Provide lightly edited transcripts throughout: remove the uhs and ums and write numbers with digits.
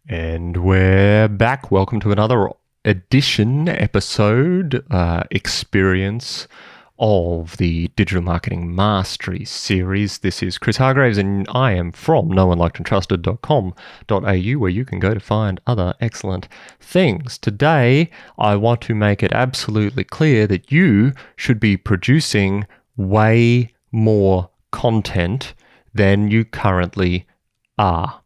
And we're back. Welcome to another experience of the Digital Marketing Mastery series. This is Chris Hargraves, and I am from knownlikedandtrusted.com.au, where you can go to find other excellent things. Today, I want to make it absolutely clear that you should be producing way more content than you currently are.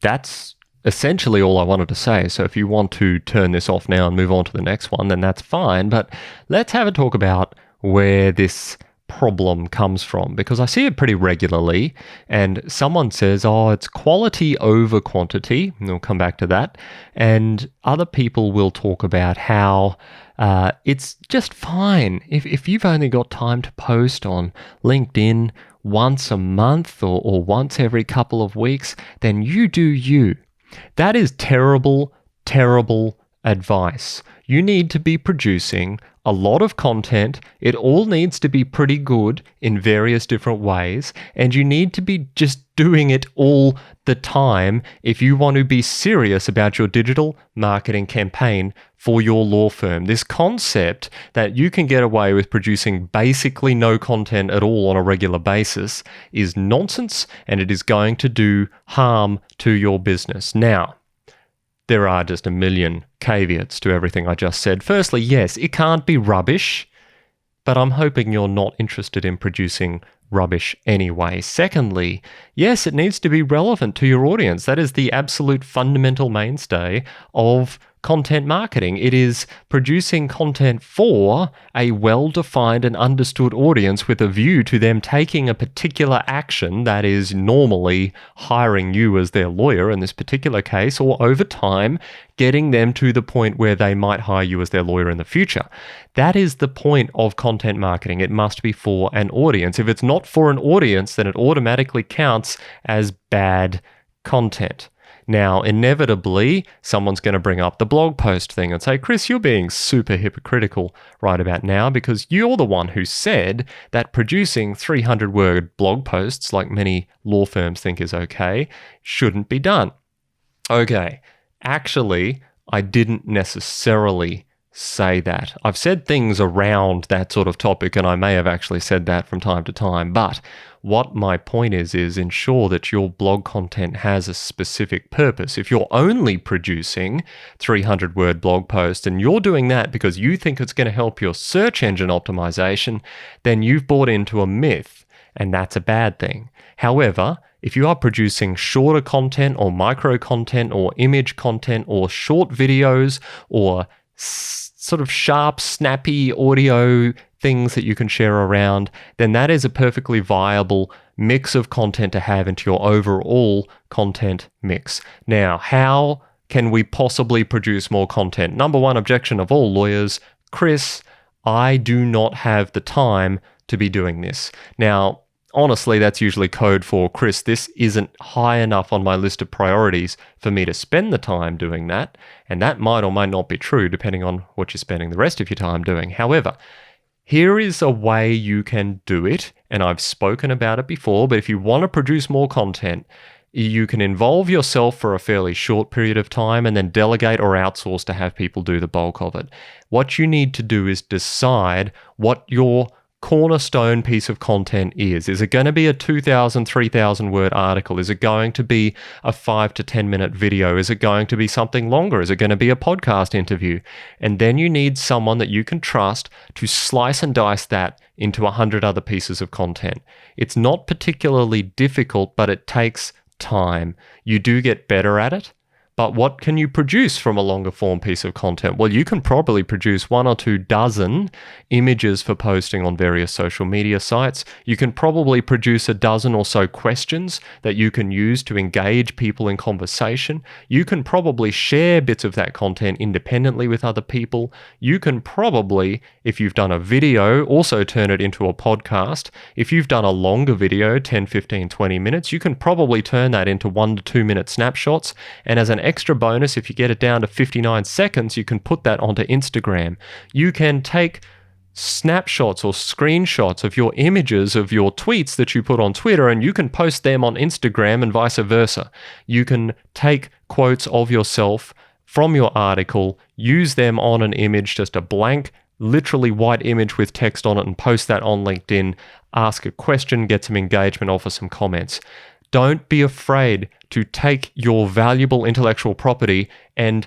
That's essentially all I wanted to say. So if you want to turn this off now and move on to the next one, then that's fine. But let's have a talk about where this problem comes from, because I see it pretty regularly. And someone says, oh, it's quality over quantity. And we'll come back to that. And other people will talk about how it's just fine. If you've only got time to post on LinkedIn once a month or once every couple of weeks, then you do you. That is terrible, terrible advice. You need to be producing a lot of content. It all needs to be pretty good in various different ways, and you need to be just doing it all the time if you want to be serious about your digital marketing campaign for your law firm. This concept that you can get away with producing basically no content at all on a regular basis is nonsense, and it is going to do harm to your business. Now, there are just a million caveats to everything I just said. Firstly, yes, it can't be rubbish, but I'm hoping you're not interested in producing rubbish anyway. Secondly, yes, it needs to be relevant to your audience. That is the absolute fundamental mainstay of content marketing. It is producing content for a well-defined and understood audience with a view to them taking a particular action, that is normally hiring you as their lawyer in this particular case, or over time getting them to the point where they might hire you as their lawyer in the future. That is the point of content marketing. It must be for an audience. If it's not for an audience, then it automatically counts as bad content. Now, inevitably, someone's going to bring up the blog post thing and say, Chris, you're being super hypocritical right about now because you're the one who said that producing 300-word blog posts, like many law firms think is okay, shouldn't be done. Okay, actually, I didn't necessarily say that. I've said things around that sort of topic, and I may have actually said that from time to time, but what my point is ensure that your blog content has a specific purpose. If you're only producing 300-word blog posts and you're doing that because you think it's going to help your search engine optimization, then you've bought into a myth, and that's a bad thing. However, if you are producing shorter content or micro content or image content or short videos or sort of sharp, snappy audio things that you can share around, then that is a perfectly viable mix of content to have into your overall content mix. Now, how can we possibly produce more content? Number one objection of all lawyers, Chris, I do not have the time to be doing this. Now, honestly, that's usually code for, Chris, this isn't high enough on my list of priorities for me to spend the time doing that. And that might or might not be true depending on what you're spending the rest of your time doing. However, here is a way you can do it, and I've spoken about it before, but if you want to produce more content, you can involve yourself for a fairly short period of time and then delegate or outsource to have people do the bulk of it. What you need to do is decide what your cornerstone piece of content is. Is it going to be a 2,000, 3,000 word article? Is it going to be a 5 to 10 minute video? Is it going to be something longer? Is it going to be a podcast interview? And then you need someone that you can trust to slice and dice that into 100 other pieces of content. It's not particularly difficult, but it takes time. You do get better at it. But what can you produce from a longer form piece of content? Well, you can probably produce 1 or 2 dozen images for posting on various social media sites. You can probably produce a dozen or so questions that you can use to engage people in conversation. You can probably share bits of that content independently with other people. You can probably, if you've done a video, also turn it into a podcast. If you've done a longer video, 10, 15, 20 minutes, you can probably turn that into 1 to 2 minute snapshots. And as an extra bonus, if you get it down to 59 seconds, you can put that onto Instagram. You can take snapshots or screenshots of your images of your tweets that you put on Twitter, and you can post them on Instagram and vice versa. You can take quotes of yourself from your article, use them on an image, just a blank, literally white image with text on it, and post that on LinkedIn, ask a question, get some engagement, offer some comments. Don't be afraid to take your valuable intellectual property and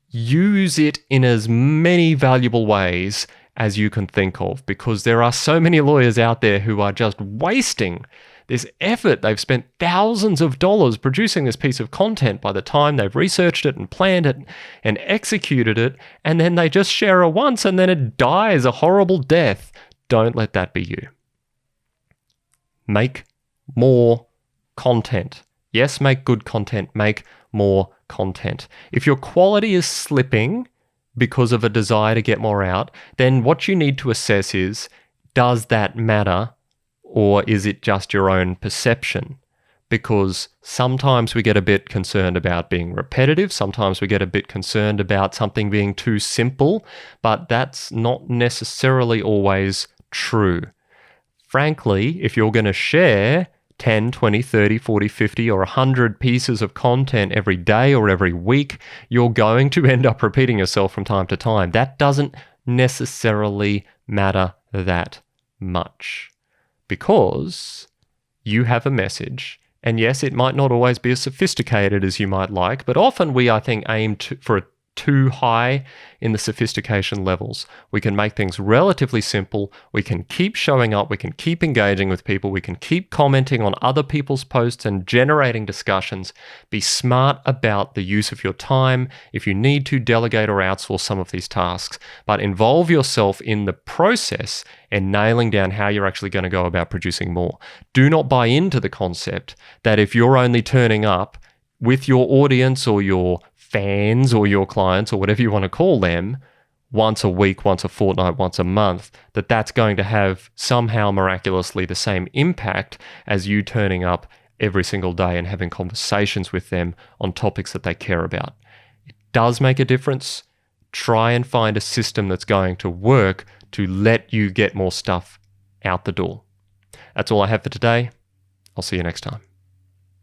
use it in as many valuable ways as you can think of, because there are so many lawyers out there who are just wasting this effort. They've spent thousands of dollars producing this piece of content by the time they've researched it and planned it and executed it, and then they just share it once and then it dies a horrible death. Don't let that be you. Make more content. Yes, make good content. Make more content. If your quality is slipping because of a desire to get more out, then what you need to assess is, does that matter, or is it just your own perception? Because sometimes we get a bit concerned about being repetitive, sometimes we get a bit concerned about something being too simple, but that's not necessarily always true. Frankly, if you're going to share 10, 20, 30, 40, 50, or 100 pieces of content every day or every week, you're going to end up repeating yourself from time to time. That doesn't necessarily matter that much, because you have a message. And yes, it might not always be as sophisticated as you might like, but often we, I think, aim for too high in the sophistication levels. We can make things relatively simple. We can keep showing up. We can keep engaging with people. We can keep commenting on other people's posts and generating discussions. Be smart about the use of your time. If you need to, delegate or outsource some of these tasks, but involve yourself in the process and nailing down how you're actually going to go about producing more. Do not buy into the concept that if you're only turning up with your audience or your fans or your clients or whatever you want to call them once a week, once a fortnight, once a month, that's going to have somehow miraculously the same impact as you turning up every single day and having conversations with them on topics that they care about. It does make a difference. Try and find a system that's going to work to let you get more stuff out the door. That's all I have for today. I'll see you next time.